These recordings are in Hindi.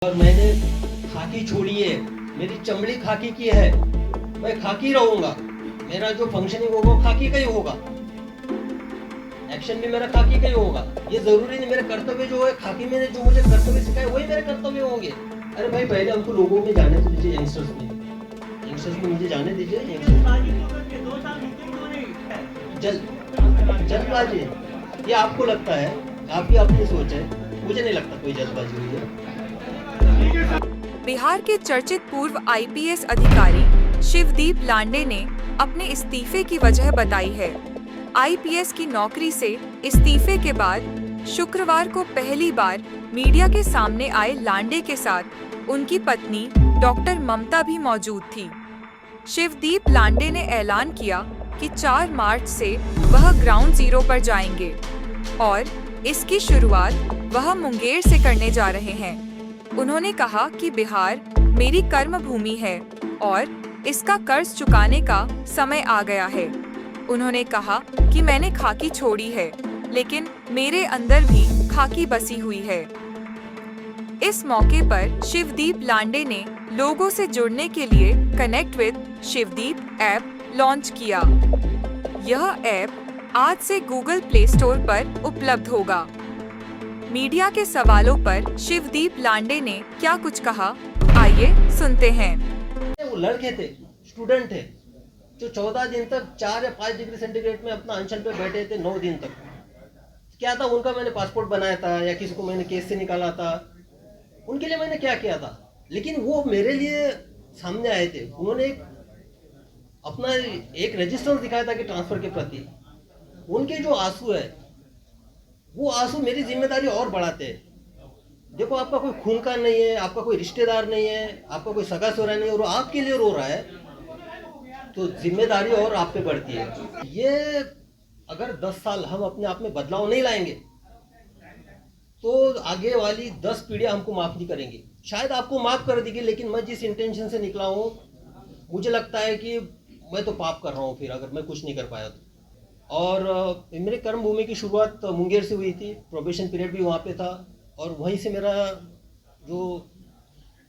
और मैंने खाकी छोड़ी है, मेरी चमड़ी खाकी की है, मैं खाकी रहूंगा। मेरा जो फंक्शनिंग होगा वो खाकी का ही होगा, एक्शन भी मेरा खाकी का ही होगा। ये जरूरी नहीं मेरे कर्तव्य जो है खाकी में जो मुझे कर्तव्य सिखाए वही मेरे कर्तव्य होंगे। अरे भाई पहले हमको लोगों में जाने तो दीजिए, यंगस्टर्स में मुझे जाने दीजिए। जल्दबाजी ये आपको लगता है, आपकी अपनी सोच है, मुझे नहीं लगता कोई जल्दबाजी हुई है। बिहार के चर्चित पूर्व आईपीएस अधिकारी शिवदीप लांडे ने अपने इस्तीफे की वजह बताई है। आईपीएस की नौकरी से इस्तीफे के बाद शुक्रवार को पहली बार मीडिया के सामने आए लांडे के साथ उनकी पत्नी डॉक्टर ममता भी मौजूद थी। शिवदीप लांडे ने ऐलान किया कि 4 मार्च से वह ग्राउंड जीरो पर जाएंगे और इसकी शुरुआत वह मुंगेर से करने जा रहे हैं। उन्होंने कहा कि बिहार मेरी कर्म भूमि है और इसका कर्ज चुकाने का समय आ गया है। उन्होंने कहा कि मैंने खाकी छोड़ी है, लेकिन मेरे अंदर भी खाकी बसी हुई है। इस मौके पर शिवदीप लांडे ने लोगों से जुड़ने के लिए connect with Shivdeep app launch किया। यह ऐप आज से गूगल प्ले स्टोर पर उपलब्ध होगा। मीडिया के सवालों पर शिवदीप लांडे ने क्या कुछ कहा, आइए सुनते हैं। वो लड़के थे, स्टूडेंट थे, जो 14 दिन तक 4 या 5 डिग्री सेंटीग्रेड में अपना अनशन पे बैठे थे 9 दिन तक। क्या था उनका, मैंने पासपोर्ट बनाया था या किसी को मैंने केस से निकाला था, उनके लिए मैंने क्या किया था। लेकिन वो मेरे लिए सामने आए थे, उन्होंने अपना एक रेजिस्टेंस दिखाया था कि ट्रांसफर के प्रति। उनके जो आंसू है वो आंसू मेरी जिम्मेदारी और बढ़ाते हैं। देखो आपका कोई खून का नहीं है, आपका कोई रिश्तेदार नहीं है, आपका कोई सगा सोरा नहीं है और आपके लिए रो रहा है, तो जिम्मेदारी और आप पे बढ़ती है। ये अगर 10 साल हम अपने आप में बदलाव नहीं लाएंगे तो आगे वाली 10 पीढ़ियां हमको माफ नहीं करेंगी। शायद आपको माफ कर देगी, लेकिन मैं जिस इंटेंशन से निकला हूँ मुझे लगता है कि मैं तो पाप कर रहा हूँ फिर, अगर मैं कुछ नहीं कर पाया तो। और मेरे कर्म भूमि की शुरुआत मुंगेर से हुई थी, प्रोबेशन पीरियड भी वहाँ पे था और वहीं से मेरा जो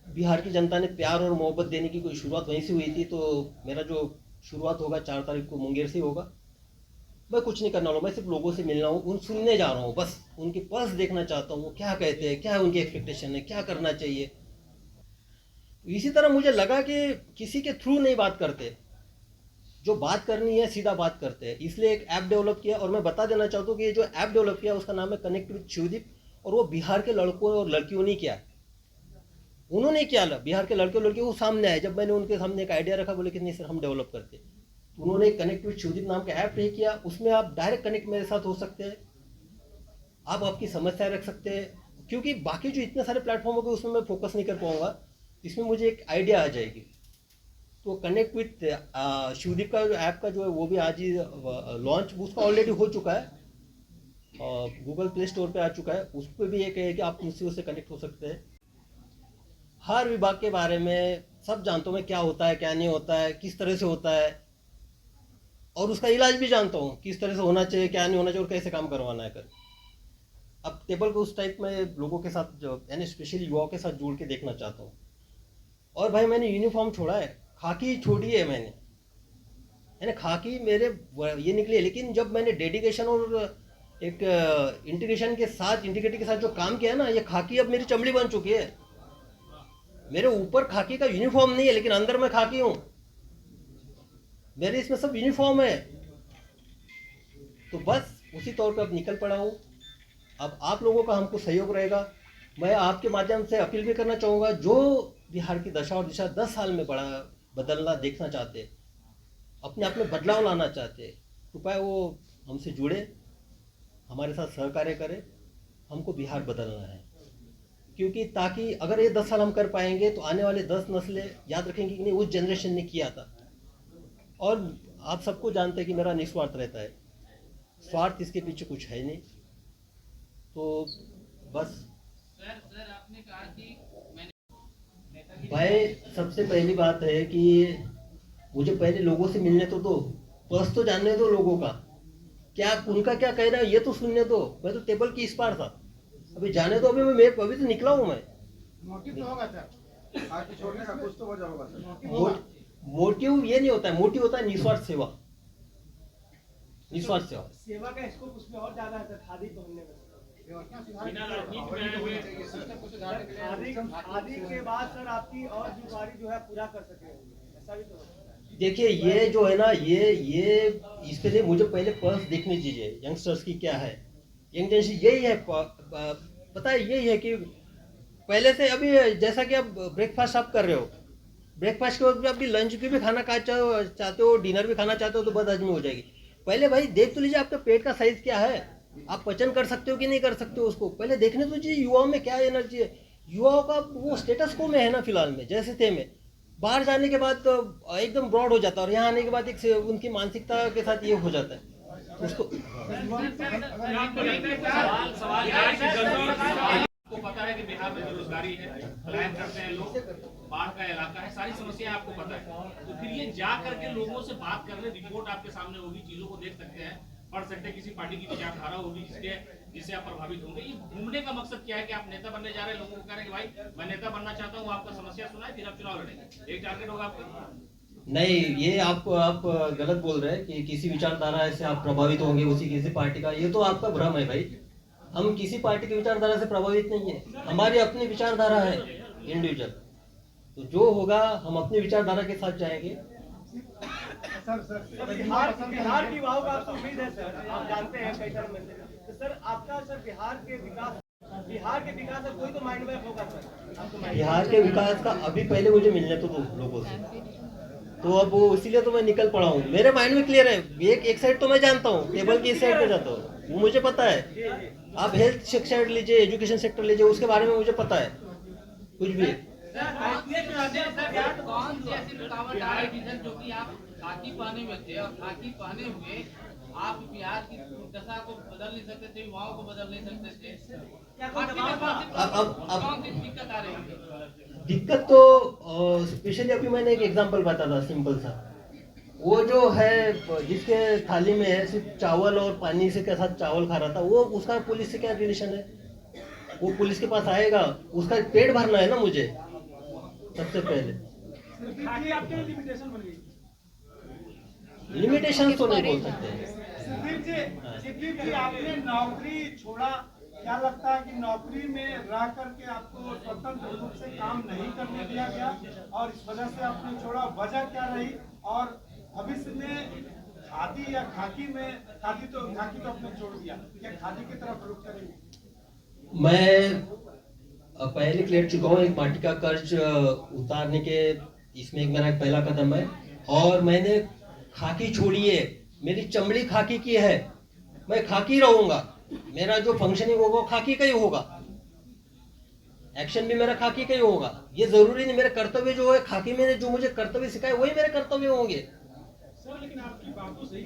बिहार की जनता ने प्यार और मोहब्बत देने की कोई शुरुआत वहीं से हुई थी। तो मेरा जो शुरुआत होगा 4 तारीख को मुंगेर से होगा। मैं कुछ नहीं करने वाला हूँ, मैं सिर्फ लोगों से मिलना हूँ, उन सुनने जा रहा हूँ, बस उनके पल्स देखना चाहता हूँ, वो क्या कहते हैं, क्या है उनकी एक्सपेक्टेशन है, क्या करना चाहिए। इसी तरह मुझे लगा कि किसी के थ्रू नहीं बात करते, जो बात करनी है सीधा बात करते हैं, इसलिए एक ऐप डेवलप किया। और मैं बता देना चाहता हूँ कि ये जो ऐप डेवलप किया उसका नाम है कनेक्ट विद शिवदीप, और वो बिहार के लड़कों और लड़कियों ने किया, उन्होंने किया। बिहार के लड़के और लड़कियों वो सामने आए, जब मैंने उनके सामने एक आइडिया रखा, बोले कि नहीं सर हम डेवलप करते, तो उन्होंने कनेक्ट विद शिवदीप नाम का ऐप नहीं किया। उसमें आप डायरेक्ट कनेक्ट मेरे साथ हो सकते हैं, आप आपकी समस्याएं रख सकते हैं, क्योंकि बाकी जो इतने सारे प्लेटफॉर्म हो गए उसमें मैं फोकस नहीं कर पाऊंगा, इसमें मुझे एक आइडिया आ जाएगी। तो कनेक्ट विथ शिवदीप का जो ऐप का जो है वो भी आज ही लॉन्च उसका ऑलरेडी हो चुका है, गूगल प्ले स्टोर पे आ चुका है। उस पर भी एक है कि आप मुझसे उससे कनेक्ट हो सकते हैं। हर विभाग के बारे में सब जानता हूँ मैं, क्या होता है क्या नहीं होता है, किस तरह से होता है, और उसका इलाज भी जानता हूँ, किस तरह से होना चाहिए, क्या नहीं होना चाहिए और कैसे काम करवाना है कर। अब टेबल को उस टाइप में लोगों के साथ जो यानी स्पेशली युवाओं के साथ जोड़ के देखना चाहता हूँ। और भाई मैंने यूनिफॉर्म छोड़ा है, खाकी छोड़ी है मैंने, यानी खाकी मेरे ये निकली है। लेकिन जब मैंने डेडिकेशन और एक इंटीग्रिटी के साथ जो काम किया है ना, ये खाकी अब मेरी चमड़ी बन चुकी है। मेरे ऊपर खाकी का यूनिफॉर्म नहीं है, लेकिन अंदर मैं खाकी हूँ, मेरे इसमें सब यूनिफॉर्म है। तो बस उसी तौर पे अब निकल पड़ा हूँ। अब आप लोगों का हमको सहयोग रहेगा। मैं आपके माध्यम से अपील भी करना चाहूँगा, जो बिहार की दशा और दिशा 10 साल में बड़ा बदलना देखना चाहते, अपने आप में बदलाव लाना चाहते, कृपया वो हमसे जुड़े, हमारे साथ सहकार्य करें। हमको बिहार बदलना है, क्योंकि ताकि अगर ये 10 साल हम कर पाएंगे तो आने वाले 10 नस्लें याद रखेंगे कि नहीं उस जनरेशन ने किया था। और आप सबको जानते हैं कि मेरा निस्वार्थ रहता है, स्वार्थ इसके पीछे कुछ है नहीं। तो बस सर आपने कहा कि भाई सबसे पहली बात है कि मुझे पहले लोगों से मिलने तो दो, पर्स तो जानने दो लोगों का, क्या उनका क्या कहना है ये तो सुनने दो। मैं तो टेबल की इस पार था, अभी जाने दो, अभी तो निकला हूँ मैं। मोटिव तो होगा सर, पार्टी छोड़ने का कुछ तो वजह होगा सर। मोटिव ये नहीं होता है, मोटिव होता है निस्वार्थ सेवा। निस्वार्थ सेवा सेवा का स्कोप उसमें और ज्यादा है सर, खादी पहनने में। बिना राजनीति में आए हुए खादी के बाद सर आपकी और जिम्मेदारी जो है पूरा कर सके, ऐसा भी तो होता है। देखिए ये जो है ना, ये इसके लिए मुझे पहले पल्स देखनी चाहिए यंगस्टर्स की क्या है। यंगस्टर्स यही है, पता है यही है कि पहले से अभी जैसा कि आप ब्रेकफास्ट आप कर रहे हो, ब्रेकफास्ट के वक्त अभी लंच भी खाना चाहते हो, डिनर भी खाना चाहते हो तो बदहजमी हो जाएगी। पहले भाई देख तो लीजिए आपका पेट का साइज क्या है, आप पचन कर सकते हो कि नहीं कर सकते हो, उसको पहले देखने तो चाहिए युवाओं में क्या एनर्जी है। युवाओं का वो स्टेटस को में है ना फिलहाल में, जैसे थे में बाहर जाने के बाद तो एकदम ब्रॉड हो जाता है और यहाँ आने के बाद एक उनकी मानसिकता के साथ ये हो जाता है उसको। आपको पता है कि बिहार में बेरोजगारी है, पलायन करते हैं लोग, बाढ़ का इलाका है, सारी समस्याएं आपको पता है, तो फिर ये जा करके लोगों से बात करने, रिपोर्ट आपके सामने होगी, चीजों को देख सकते हैं, पढ़ सकते हैं, किसी पार्टी की विचारधारा होगी जिससे आप प्रभावित होंगे। ये घूमने का मकसद क्या है कि आप नेता बनने जा रहे हैं, लोगों को कह रहे हैं कि भाई मैं नेता बनना चाहता हूँ, आपका समस्या सुनाए फिर आप चुनाव लड़ेंगे, एक टारगेट होगा आपका। नहीं, ये आप गलत बोल रहे हैं कि किसी विचारधारा से आप प्रभावित होंगे उसी किसी पार्टी का, ये तो आपका भ्रम है भाई। हम किसी पार्टी की विचारधारा से प्रभावित नहीं है, हमारी अपनी विचारधारा है इंडिविजुअल, तो जो होगा हम अपनी विचारधारा के साथ जाएंगे। बिहार की युवाओं का आपको उम्मीद है सर, आप जानते हैं कई सारे मंदिर, तो सर आपका सर बिहार के विकास का कोई तो माइंड मैप होगा सर आपको। बिहार के विकास का अभी पहले मुझे मिलने तो दो लोगों से, तो अब वो इसीलिए तो मैं निकल पड़ा हूँ। मेरे माइंड में क्लियर है, एक साइड तो मैं जानता हूँ, टेबल की इस साइड पे जाता हूँ, वो मुझे पता है। आप हेल्थ सेक्टर लीजिए, एजुकेशन सेक्टर लीजिए, उसके बारे में मुझे पता है कुछ भी। कौन सी ऐसी रुकावट आ रही है जो कि आप खाकी पाने में थे और खाकी पाने हुए आप बिहार की दशा को बदल नहीं सकते थे, युवाओं को बदल नहीं सकते थे, कौन सी दिक्कत आ रही है? दिक्कत तो स्पेशली अभी मैंने एक एग्जांपल बताया था सिंपल सा, वो जो है जिसके थाली में है सिर्फ चावल और पानी से के साथ चावल खा रहा था, वो उसका पुलिस से क्या रिलेशन है? वो पुलिस के पास आएगा, उसका पेट भरना है ना मुझे सबसे पहले। लिमिटेशन तो नहीं बोल सकते। सुधीर जी आपने नौकरी छोड़ा, क्या लगता है कि नौकरी में रह करके आपको स्वतंत्र रूप से काम नहीं करने दिया गया और इस वजह से आपने छोड़ा, वजह क्या रही? और भविष्य में खादी या खाकी में, खाकी तो आपने छोड़ दिया, या खादी की तरफ रुख करेंगे? मैं पहले क्लियर चुका हूँ, एक पार्टी का कर्ज उतारने के इसमें मेरा एक पहला कदम है, और मैंने खाकी छोड़ी है, मेरी चमड़ी खाकी की है, मैं खाकी रहूंगा, मेरा जो फंक्शनिंग होगा वो खाकी का ही होगा, एक्शन भी मेरा खाकी का ही होगा। ये जरूरी नहीं मेरे कर्तव्य जो है खाकी में जो मुझे कर्तव्य सिखाए वही मेरे कर्तव्य होंगे। सर लेकिन आपकी बातों से ये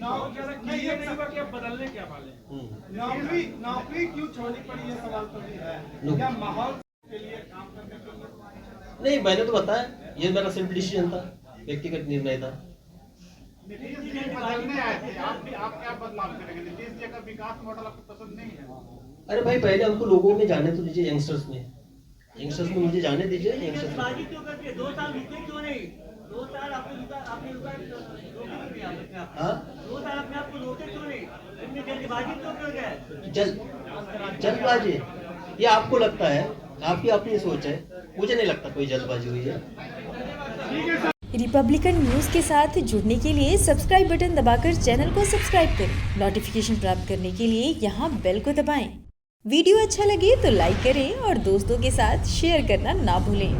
नहीं हुआ कि आप बदलने क्या वाले? नौकरी क्यों छोड़नी पड़ी, ये सवाल तो नहीं है, क्या माहौल के लिए काम करने के लिए? नहीं, मैंने तो बताया ये मेरा सेल्फ डिसीजन था, व्यक्तिगत निर्णय था। बदलने आए थे आप क्या बदलाव करेंगे? नीतीश जी का विकास मॉडल आपको पसंद नहीं है? अरे भाई पहले हमको लोगों में जाने तो दीजिए, यंगस्टर्स में मुझे जाने दीजिए। यंगस्टर्स क्यों करते 2 साल रुके क्यों नहीं? 2 साल आपने रुका रोके नहीं, 2 साल अपने आप को रोके क्यों नहीं? इतनी जल्दबाजी क्यों कर गए? जल्दबाजी ये आपको लगता है, आपकी अपनी सोच है, मुझे नहीं लगता कोई जल्दबाजी हुई है। रिपब्लिकन न्यूज़ के साथ जुड़ने के लिए सब्सक्राइब बटन दबाकर चैनल को सब्सक्राइब करें। नोटिफिकेशन प्राप्त करने के लिए यहाँ बेल को दबाएं। वीडियो अच्छा लगे तो लाइक करें और दोस्तों के साथ शेयर करना ना भूलें।